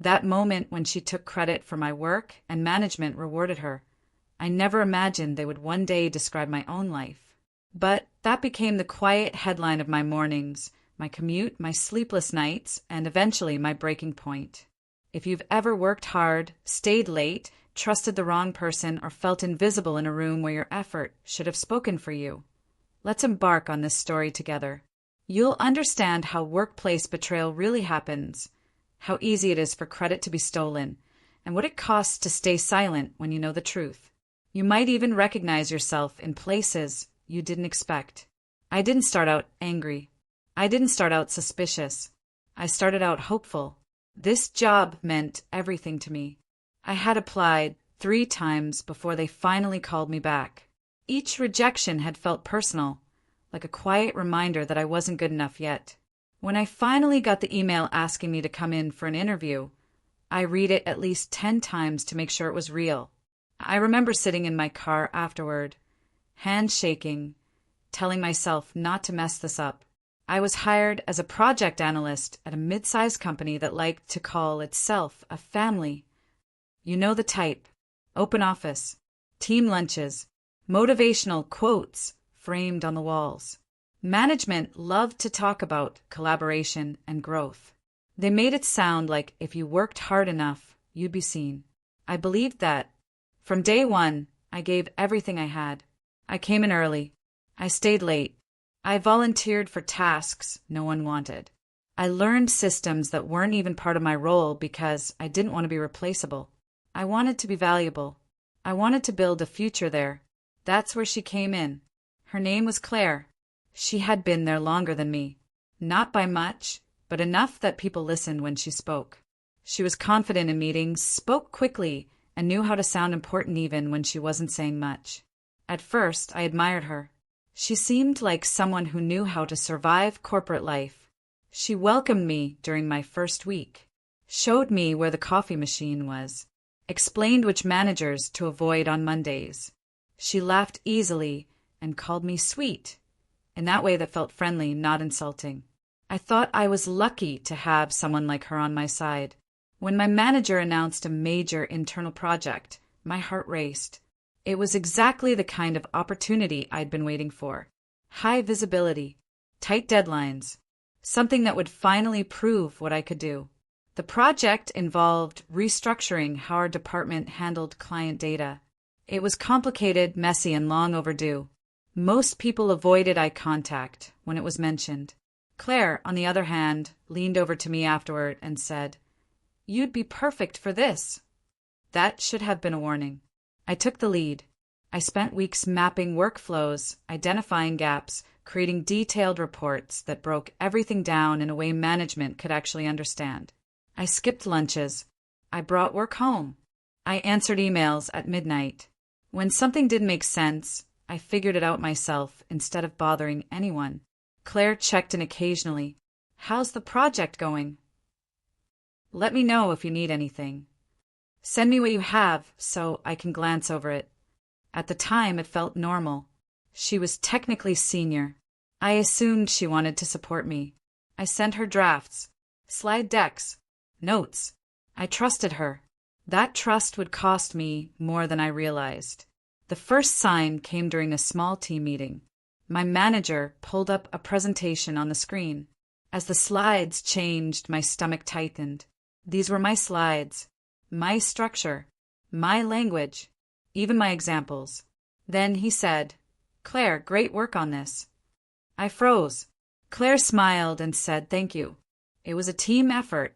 That moment when she took credit for my work and management rewarded her. I never imagined they would one day describe my own life. But that became the quiet headline of my mornings, my commute, my sleepless nights, and eventually my breaking point. If you've ever worked hard, stayed late, trusted the wrong person, or felt invisible in a room where your effort should have spoken for you, let's embark on this story together. You'll understand how workplace betrayal really happens, how easy it is for credit to be stolen, and what it costs to stay silent when you know the truth. You might even recognize yourself in places you didn't expect. I didn't start out angry. I didn't start out suspicious. I started out hopeful. This job meant everything to me. I had applied 3 times before they finally called me back. Each rejection had felt personal, like a quiet reminder that I wasn't good enough yet. When I finally got the email asking me to come in for an interview, I read it at least 10 times to make sure it was real. I remember sitting in my car afterward, hands shaking, telling myself not to mess this up. I was hired as a project analyst at a mid-sized company that liked to call itself a family. You know the type. Open office, team lunches, motivational quotes framed on the walls. Management loved to talk about collaboration and growth. They made it sound like if you worked hard enough, you'd be seen. I believed that. From day one, I gave everything I had. I came in early. I stayed late. I volunteered for tasks no one wanted. I learned systems that weren't even part of my role because I didn't want to be replaceable. I wanted to be valuable. I wanted to build a future there. That's where she came in. Her name was Claire. She had been there longer than me. Not by much, but enough that people listened when she spoke. She was confident in meetings, spoke quickly, and knew how to sound important even when she wasn't saying much. At first, I admired her. She seemed like someone who knew how to survive corporate life. She welcomed me during my first week, showed me where the coffee machine was, explained which managers to avoid on Mondays. She laughed easily and called me sweet, in that way that felt friendly, not insulting. I thought I was lucky to have someone like her on my side. When my manager announced a major internal project, my heart raced. It was exactly the kind of opportunity I'd been waiting for. High visibility, tight deadlines, something that would finally prove what I could do. The project involved restructuring how our department handled client data. It was complicated, messy, and long overdue. Most people avoided eye contact when it was mentioned. Claire, on the other hand, leaned over to me afterward and said, "You'd be perfect for this." That should have been a warning. I took the lead. I spent weeks mapping workflows, identifying gaps, creating detailed reports that broke everything down in a way management could actually understand. I skipped lunches. I brought work home. I answered emails at midnight. When something didn't make sense, I figured it out myself instead of bothering anyone. Claire checked in occasionally. "How's the project going?" "Let me know if you need anything." "Send me what you have so I can glance over it." At the time, it felt normal. She was technically senior. I assumed she wanted to support me. I sent her drafts, slide decks, notes. I trusted her. That trust would cost me more than I realized. The first sign came during a small team meeting. My manager pulled up a presentation on the screen. As the slides changed, my stomach tightened. These were my slides, my structure, my language, even my examples. Then he said, "Claire, great work on this." I froze. Claire smiled and said thank you. It was a team effort.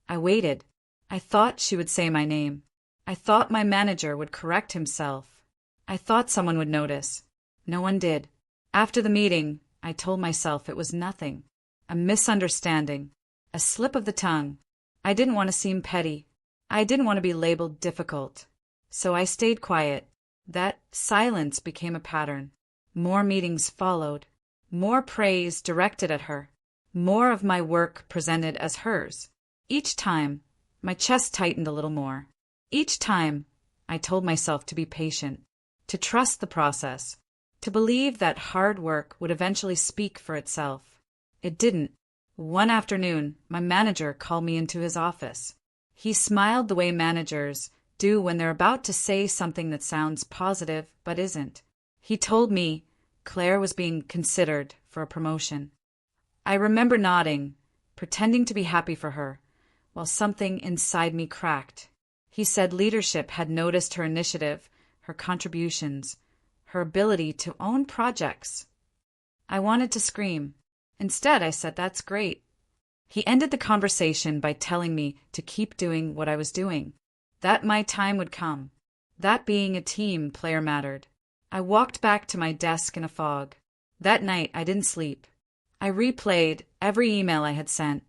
I waited. I thought she would say my name. I thought my manager would correct himself. I thought someone would notice. No one did. After the meeting, I told myself it was nothing. A misunderstanding. A slip of the tongue. I didn't want to seem petty. I didn't want to be labeled difficult. So I stayed quiet. That silence became a pattern. More meetings followed. More praise directed at her. More of my work presented as hers. Each time, my chest tightened a little more. Each time, I told myself to be patient, to trust the process, to believe that hard work would eventually speak for itself. It didn't. One afternoon, my manager called me into his office. He smiled the way managers do when they're about to say something that sounds positive but isn't. He told me Claire was being considered for a promotion. I remember nodding, pretending to be happy for her, while something inside me cracked. He said leadership had noticed her initiative, her contributions, her ability to own projects. I wanted to scream. Instead, I said, "That's great." He ended the conversation by telling me to keep doing what I was doing, that my time would come, that being a team player mattered. I walked back to my desk in a fog. That night, I didn't sleep. I replayed every email I had sent,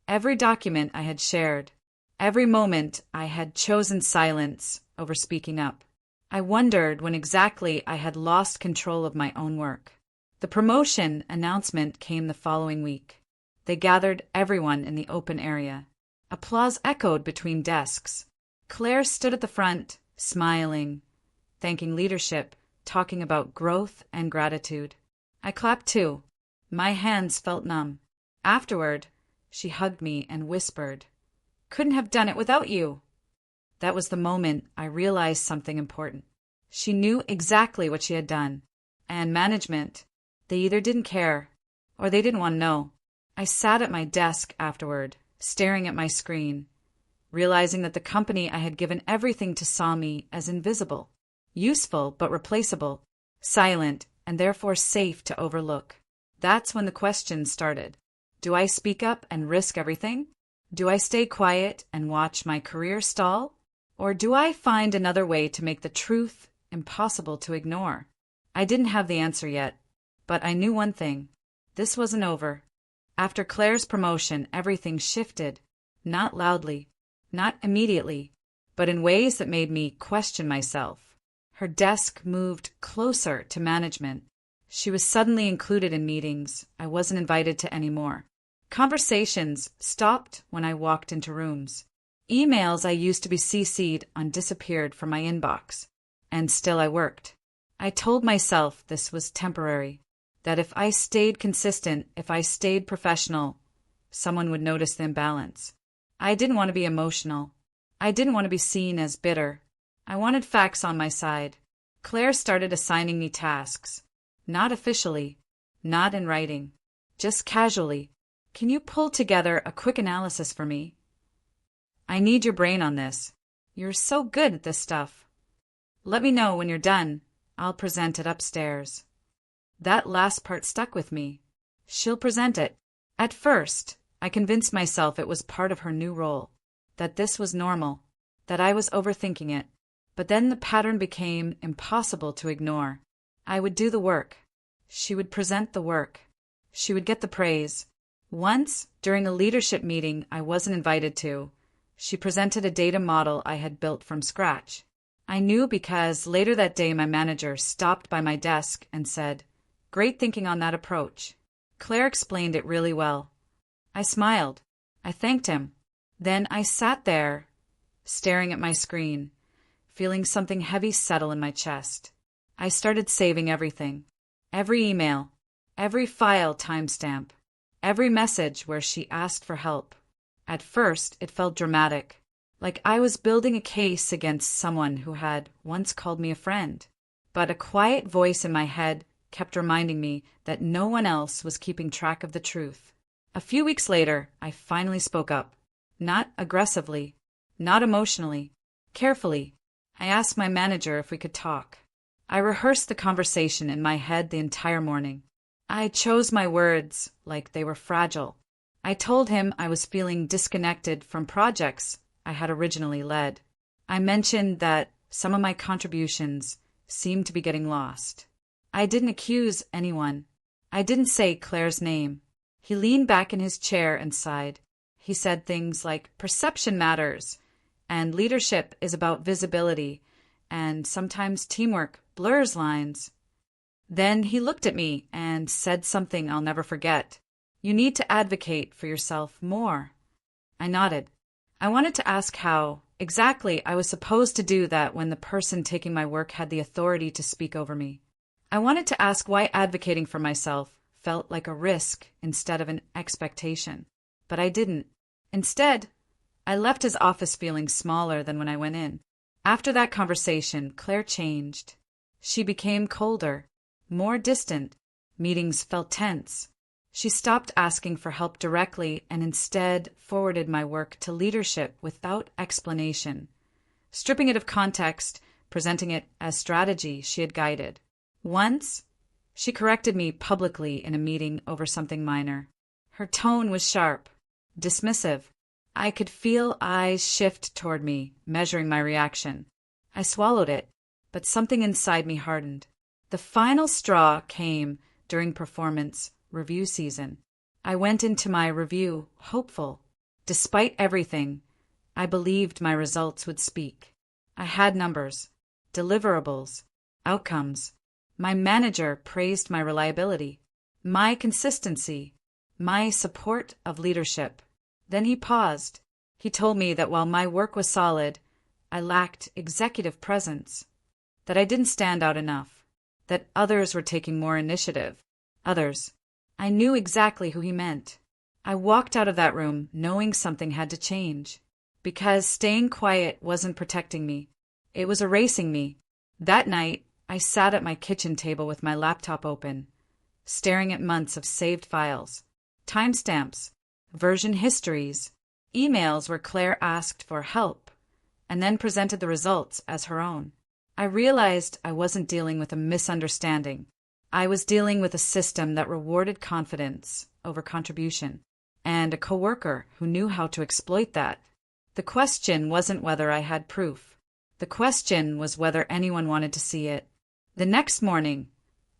every document I had shared, every moment I had chosen silence over speaking up. I wondered when exactly I had lost control of my own work. The promotion announcement came the following week. They gathered everyone in the open area. Applause echoed between desks. Claire stood at the front, smiling, thanking leadership, talking about growth and gratitude. I clapped too. My hands felt numb. Afterward, she hugged me and whispered, "Couldn't have done it without you." That was the moment I realized something important. She knew exactly what she had done. And management, they either didn't care or they didn't want to know. I sat at my desk afterward, staring at my screen, realizing that the company I had given everything to saw me as invisible, useful but replaceable, silent and therefore safe to overlook. That's when the questions started. Do I speak up and risk everything? Do I stay quiet and watch my career stall? Or do I find another way to make the truth impossible to ignore? I didn't have the answer yet, but I knew one thing. This wasn't over. After Claire's promotion, everything shifted, not loudly, not immediately, but in ways that made me question myself. Her desk moved closer to management. She was suddenly included in meetings I wasn't invited to anymore. Conversations stopped when I walked into rooms. Emails I used to be CC'd on disappeared from my inbox, and still I worked. I told myself this was temporary, that if I stayed consistent, if I stayed professional, someone would notice the imbalance. I didn't want to be emotional. I didn't want to be seen as bitter. I wanted facts on my side. Claire started assigning me tasks. Not officially, not in writing, just casually. "Can you pull together a quick analysis for me? I need your brain on this. You're so good at this stuff. Let me know when you're done. I'll present it upstairs." That last part stuck with me. She'll present it. At first, I convinced myself it was part of her new role, that this was normal, that I was overthinking it. But then the pattern became impossible to ignore. I would do the work. She would present the work. She would get the praise. Once, during a leadership meeting I wasn't invited to, she presented a data model I had built from scratch. I knew because later that day my manager stopped by my desk and said, "Great thinking on that approach." Claire explained it really well. I smiled. I thanked him. Then I sat there, staring at my screen, feeling something heavy settle in my chest. I started saving everything. Every email, every file timestamp, every message where she asked for help. At first, it felt dramatic, like I was building a case against someone who had once called me a friend. But a quiet voice in my head kept reminding me that no one else was keeping track of the truth. A few weeks later, I finally spoke up. Not aggressively, not emotionally, carefully. I asked my manager if we could talk. I rehearsed the conversation in my head the entire morning. I chose my words like they were fragile. I told him I was feeling disconnected from projects I had originally led. I mentioned that some of my contributions seemed to be getting lost. I didn't accuse anyone. I didn't say Claire's name. He leaned back in his chair and sighed. He said things like, "Perception matters, and leadership is about visibility, and sometimes teamwork blurs lines." Then he looked at me and said something I'll never forget. "You need to advocate for yourself more." I nodded. I wanted to ask how exactly I was supposed to do that when the person taking my work had the authority to speak over me. I wanted to ask why advocating for myself felt like a risk instead of an expectation. But I didn't. Instead, I left his office feeling smaller than when I went in. After that conversation, Claire changed. She became colder, more distant. Meetings felt tense. She stopped asking for help directly and instead forwarded my work to leadership without explanation, stripping it of context, presenting it as strategy she had guided. Once, she corrected me publicly in a meeting over something minor. Her tone was sharp, dismissive. I could feel eyes shift toward me, measuring my reaction. I swallowed it, but something inside me hardened. The final straw came during performance review season. I went into my review hopeful. Despite everything, I believed my results would speak. I had numbers, deliverables, outcomes. My manager praised my reliability, my consistency, my support of leadership. Then he paused. He told me that while my work was solid, I lacked executive presence, that I didn't stand out enough, that others were taking more initiative. Others. I knew exactly who he meant. I walked out of that room knowing something had to change, because staying quiet wasn't protecting me. It was erasing me. That night, I sat at my kitchen table with my laptop open, staring at months of saved files, timestamps, version histories, emails where Claire asked for help, and then presented the results as her own. I realized I wasn't dealing with a misunderstanding. I was dealing with a system that rewarded confidence over contribution, and a coworker who knew how to exploit that. The question wasn't whether I had proof. The question was whether anyone wanted to see it. The next morning,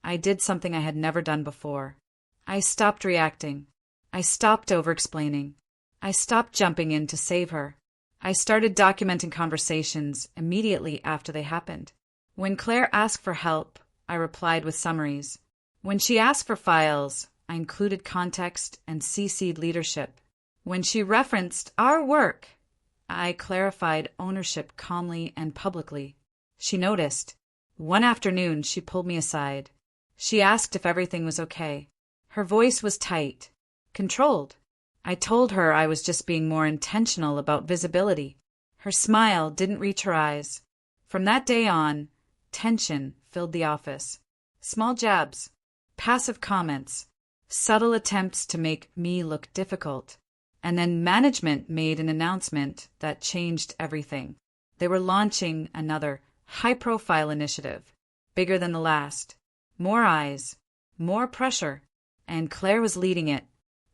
I did something I had never done before. I stopped reacting. I stopped over-explaining. I stopped jumping in to save her. I started documenting conversations immediately after they happened. When Claire asked for help, I replied with summaries. When she asked for files, I included context and CC'd leadership. When she referenced our work, I clarified ownership calmly and publicly. She noticed. One afternoon, she pulled me aside. She asked if everything was okay. Her voice was tight, controlled. I told her I was just being more intentional about visibility. Her smile didn't reach her eyes. From that day on, tension filled the office. Small jabs, passive comments, subtle attempts to make me look difficult. And then management made an announcement that changed everything. They were launching another high-profile initiative, bigger than the last. More eyes, more pressure, and Claire was leading it,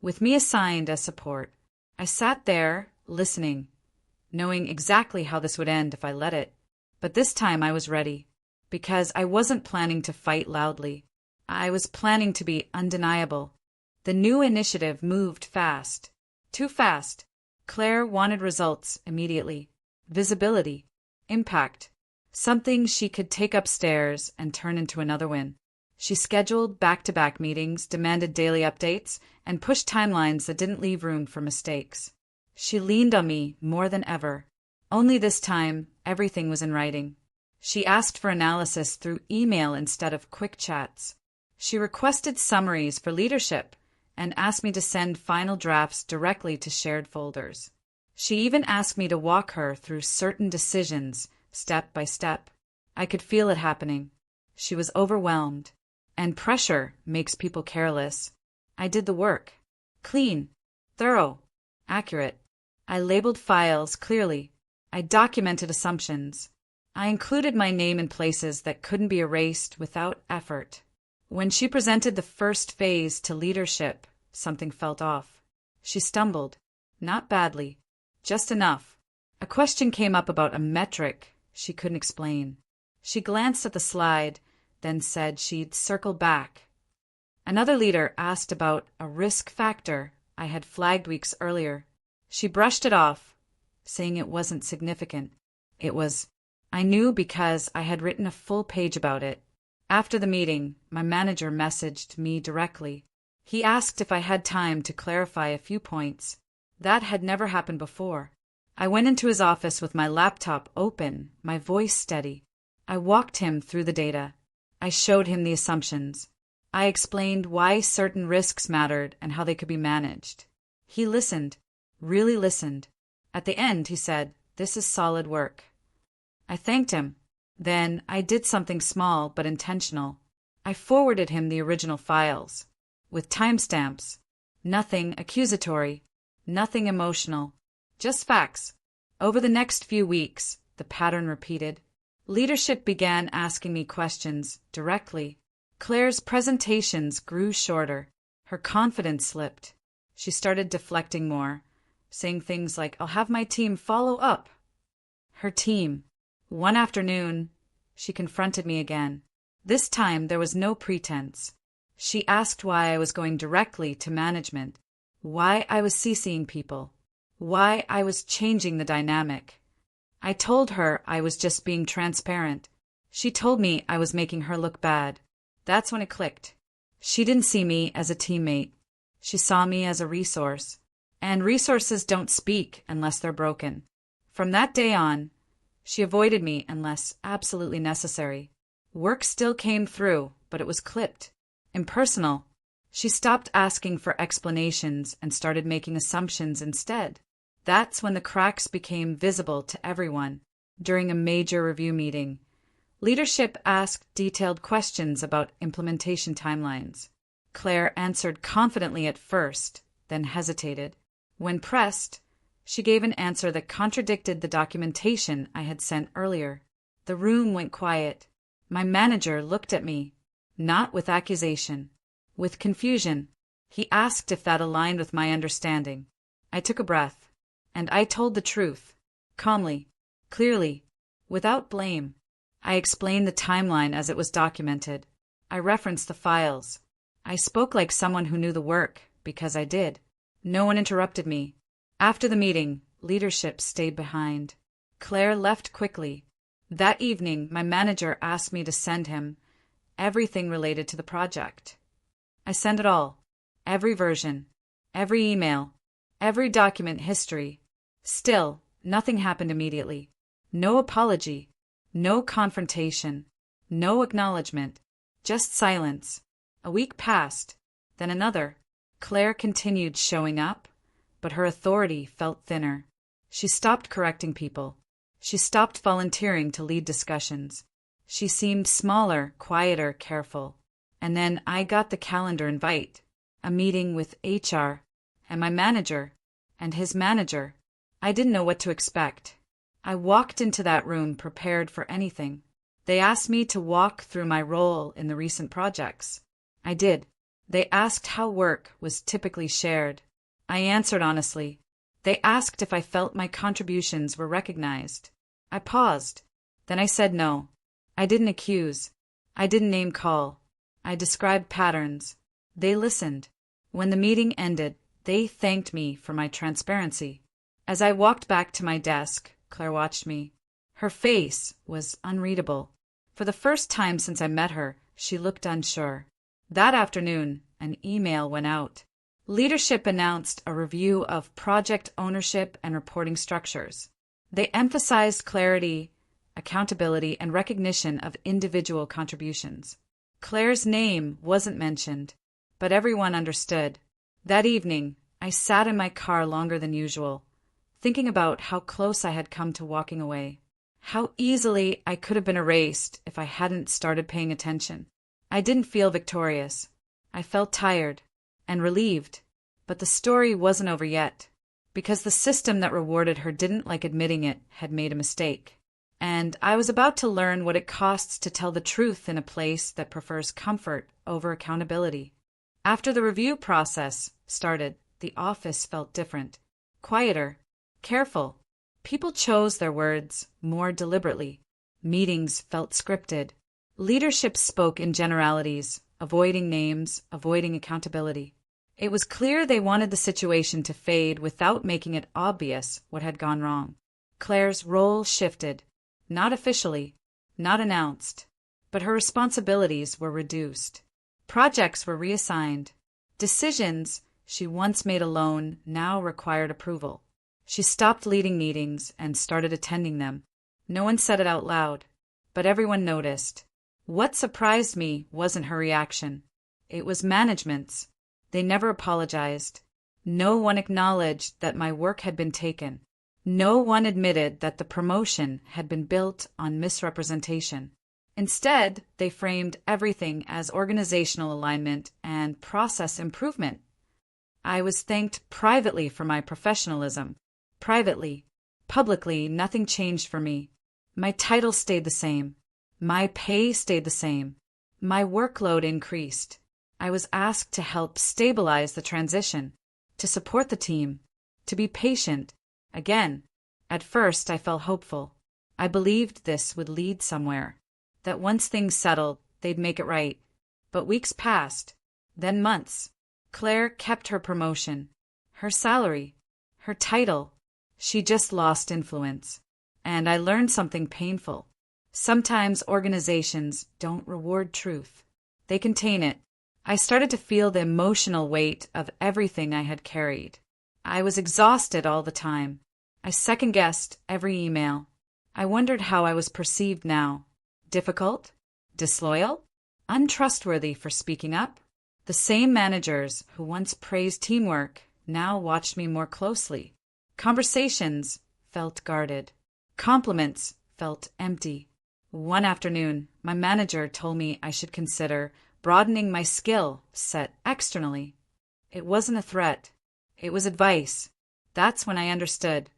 with me assigned as support. I sat there, listening, knowing exactly how this would end if I let it. But this time I was ready. Because I wasn't planning to fight loudly. I was planning to be undeniable. The new initiative moved fast. Too fast. Claire wanted results immediately. Visibility. Impact. Something she could take upstairs and turn into another win. She scheduled back-to-back meetings, demanded daily updates, and pushed timelines that didn't leave room for mistakes. She leaned on me more than ever. Only this time, everything was in writing. She asked for analysis through email instead of quick chats. She requested summaries for leadership and asked me to send final drafts directly to shared folders. She even asked me to walk her through certain decisions, step by step. I could feel it happening. She was overwhelmed. And pressure makes people careless. I did the work. Clean, thorough, accurate. I labeled files clearly. I documented assumptions. I included my name in places that couldn't be erased without effort. When she presented the first phase to leadership, something felt off. She stumbled. Not badly. Just enough. A question came up about a metric she couldn't explain. She glanced at the slide, then said she'd circle back. Another leader asked about a risk factor I had flagged weeks earlier. She brushed it off, saying it wasn't significant. It was. I knew because I had written a full page about it. After the meeting, my manager messaged me directly. He asked if I had time to clarify a few points. That had never happened before. I went into his office with my laptop open, my voice steady. I walked him through the data. I showed him the assumptions. I explained why certain risks mattered and how they could be managed. He listened, really listened. At the end, he said, "This is solid work." I thanked him. Then I did something small but intentional. I forwarded him the original files, with timestamps. Nothing accusatory, nothing emotional, just facts. Over the next few weeks, the pattern repeated. Leadership began asking me questions directly. Claire's presentations grew shorter. Her confidence slipped. She started deflecting more, saying things like, "I'll have my team follow up." Her team. One afternoon, she confronted me again. This time there was no pretense. She asked why I was going directly to management, why I was CCing people, why I was changing the dynamic. I told her I was just being transparent. She told me I was making her look bad. That's when it clicked. She didn't see me as a teammate. She saw me as a resource. And resources don't speak unless they're broken. From that day on, she avoided me unless absolutely necessary. Work still came through, but it was clipped. Impersonal. She stopped asking for explanations and started making assumptions instead. That's when the cracks became visible to everyone. During a major review meeting, leadership asked detailed questions about implementation timelines. Claire answered confidently at first, then hesitated. When pressed, she gave an answer that contradicted the documentation I had sent earlier. The room went quiet. My manager looked at me, not with accusation, with confusion. He asked if that aligned with my understanding. I took a breath, and I told the truth, calmly, clearly, without blame. I explained the timeline as it was documented. I referenced the files. I spoke like someone who knew the work, because I did. No one interrupted me. After the meeting, leadership stayed behind. Claire left quickly. That evening, my manager asked me to send him everything related to the project. I sent it all. Every version, every email, every document history. Still, nothing happened immediately. No apology, no confrontation, no acknowledgement, just silence. A week passed, then another. Claire continued showing up, but her authority felt thinner. She stopped correcting people. She stopped volunteering to lead discussions. She seemed smaller, quieter, careful. And then I got the calendar invite, a meeting with HR, and my manager, and his manager. I didn't know what to expect. I walked into that room prepared for anything. They asked me to walk through my role in the recent projects. I did. They asked how work was typically shared. I answered honestly. They asked if I felt my contributions were recognized. I paused. Then I said no. I didn't accuse. I didn't name call. I described patterns. They listened. When the meeting ended, they thanked me for my transparency. As I walked back to my desk, Claire watched me. Her face was unreadable. For the first time since I met her, she looked unsure. That afternoon, an email went out. Leadership announced a review of project ownership and reporting structures. They emphasized clarity, accountability, and recognition of individual contributions. Claire's name wasn't mentioned, but everyone understood. That evening, I sat in my car longer than usual, thinking about how close I had come to walking away. How easily I could have been erased if I hadn't started paying attention. I didn't feel victorious. I felt tired and relieved. But the story wasn't over yet, because the system that rewarded her didn't like admitting it had made a mistake. And I was about to learn what it costs to tell the truth in a place that prefers comfort over accountability. After the review process started, the office felt different, quieter, careful. People chose their words more deliberately. Meetings felt scripted. Leadership spoke in generalities, avoiding names, avoiding accountability. It was clear they wanted the situation to fade without making it obvious what had gone wrong. Claire's role shifted, not officially, not announced, but her responsibilities were reduced. Projects were reassigned. Decisions she once made alone now required approval. She stopped leading meetings and started attending them. No one said it out loud, but everyone noticed. What surprised me wasn't her reaction. It was management's. They never apologized. No one acknowledged that my work had been taken. No one admitted that the promotion had been built on misrepresentation. Instead, they framed everything as organizational alignment and process improvement. I was thanked privately for my professionalism. Privately. Publicly, nothing changed for me. My title stayed the same. My pay stayed the same. My workload increased. I was asked to help stabilize the transition, to support the team, to be patient. Again, at first I felt hopeful. I believed this would lead somewhere, that once things settled, they'd make it right. But weeks passed, then months. Claire kept her promotion, her salary, her title. She just lost influence. And I learned something painful. Sometimes organizations don't reward truth. They contain it. I started to feel the emotional weight of everything I had carried. I was exhausted all the time. I second-guessed every email. I wondered how I was perceived now. Difficult? Disloyal? Untrustworthy for speaking up? The same managers who once praised teamwork now watched me more closely. Conversations felt guarded. Compliments felt empty. One afternoon, my manager told me I should consider broadening my skill set externally. It wasn't a threat. It was advice. That's when I understood.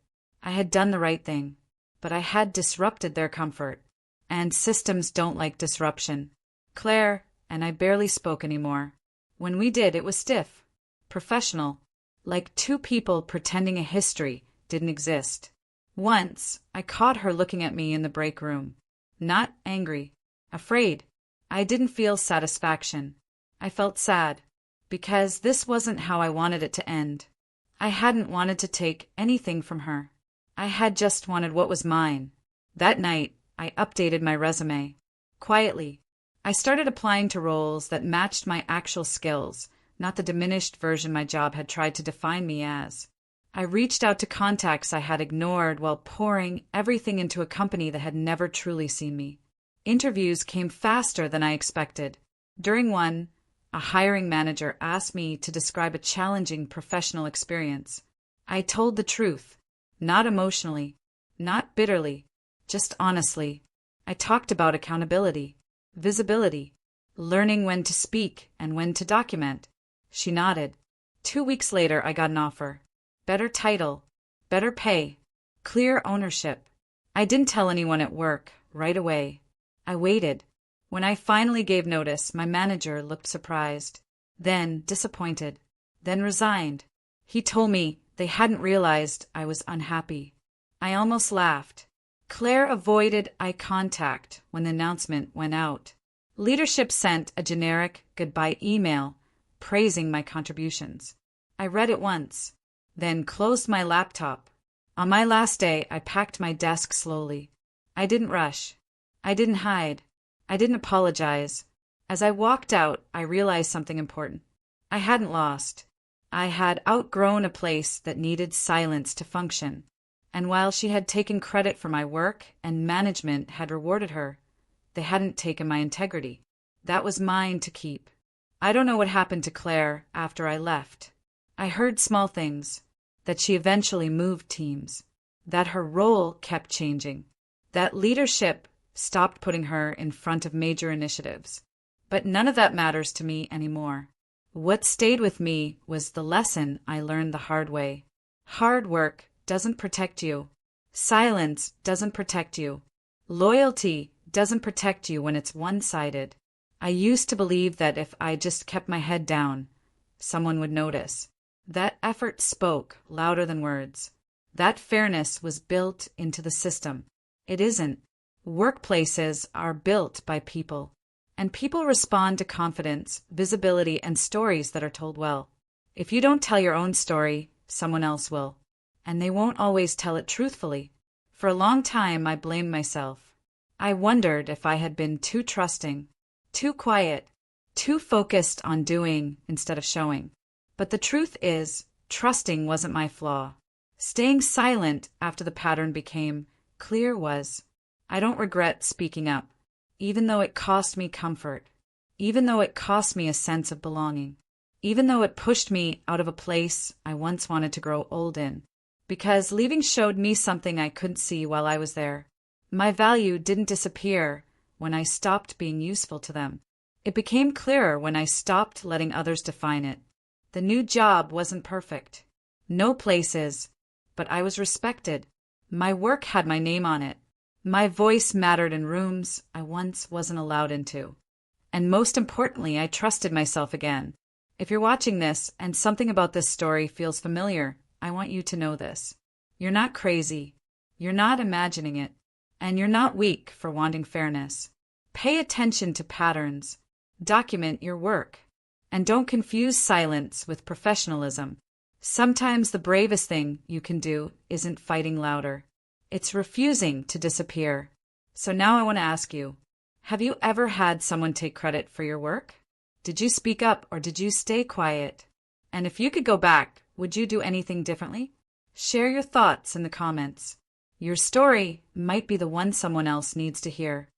I had done the right thing, but I had disrupted their comfort. And systems don't like disruption. Claire and I barely spoke anymore. When we did, it was stiff, professional, like two people pretending a history didn't exist. Once, I caught her looking at me in the break room. Not angry, afraid. I didn't feel satisfaction. I felt sad, because this wasn't how I wanted it to end. I hadn't wanted to take anything from her. I had just wanted what was mine. That night, I updated my resume. Quietly, I started applying to roles that matched my actual skills, not the diminished version my job had tried to define me as. I reached out to contacts I had ignored while pouring everything into a company that had never truly seen me. Interviews came faster than I expected. During one, a hiring manager asked me to describe a challenging professional experience. I told the truth, not emotionally, not bitterly, just honestly. I talked about accountability, visibility, learning when to speak and when to document. She nodded. 2 weeks later, I got an offer. Better title, better pay, clear ownership. I didn't tell anyone at work right away. I waited. When I finally gave notice, my manager looked surprised, then disappointed, then resigned. He told me they hadn't realized I was unhappy. I almost laughed. Claire avoided eye contact when the announcement went out. Leadership sent a generic goodbye email praising my contributions. I read it once, then closed my laptop. On my last day, I packed my desk slowly. I didn't rush. I didn't hide. I didn't apologize. As I walked out, I realized something important. I hadn't lost. I had outgrown a place that needed silence to function. And while she had taken credit for my work and management had rewarded her, they hadn't taken my integrity. That was mine to keep. I don't know what happened to Claire after I left. I heard small things, that she eventually moved teams, that her role kept changing, that leadership stopped putting her in front of major initiatives. But none of that matters to me anymore. What stayed with me was the lesson I learned the hard way. Hard work doesn't protect you. Silence doesn't protect you. Loyalty doesn't protect you when it's one-sided. I used to believe that if I just kept my head down, someone would notice. That effort spoke louder than words. That fairness was built into the system. It isn't. Workplaces are built by people, and people respond to confidence, visibility, and stories that are told well. If you don't tell your own story, someone else will, and they won't always tell it truthfully. For a long time, I blamed myself. I wondered if I had been too trusting, too quiet, too focused on doing instead of showing. But the truth is, trusting wasn't my flaw. Staying silent after the pattern became clear was. I don't regret speaking up, even though it cost me comfort, even though it cost me a sense of belonging, even though it pushed me out of a place I once wanted to grow old in. because leaving showed me something I couldn't see while I was there. My value didn't disappear when I stopped being useful to them. It became clearer when I stopped letting others define it. The new job wasn't perfect. No place is, but I was respected. My work had my name on it. My voice mattered in rooms I once wasn't allowed into. And most importantly, I trusted myself again. If you're watching this and something about this story feels familiar, I want you to know this. You're not crazy. You're not imagining it. And you're not weak for wanting fairness. Pay attention to patterns. Document your work. And don't confuse silence with professionalism. Sometimes the bravest thing you can do isn't fighting louder. It's refusing to disappear. So now I want to ask you, have you ever had someone take credit for your work? Did you speak up or did you stay quiet? And if you could go back, would you do anything differently? Share your thoughts in the comments. Your story might be the one someone else needs to hear.